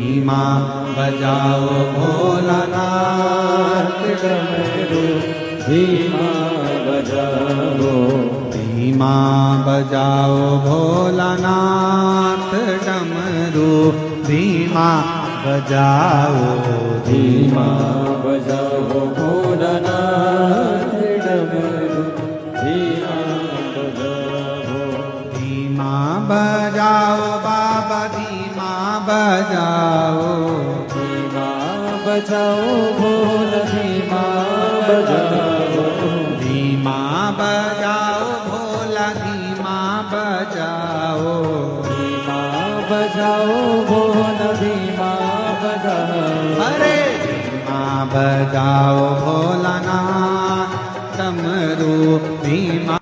धीमा बजाओ भोलानाथ डमरू धीमा बजाओ धीमा बजाओ भोलानाथ डमरू धीमा बजाओ धीमा बजाओ भोलानाथ डमरू धीमा बजाओ धीमा बजाओ बाबा धीमा बजाओ धीमा बजाओ भोला धीमा बजाओ धीमा बजाओ भोला धीमा बजाओ धीमा बजाओ भोला धीमा बजाओ अरे धीमा बजाओ भोलानाथ डमरू धीमा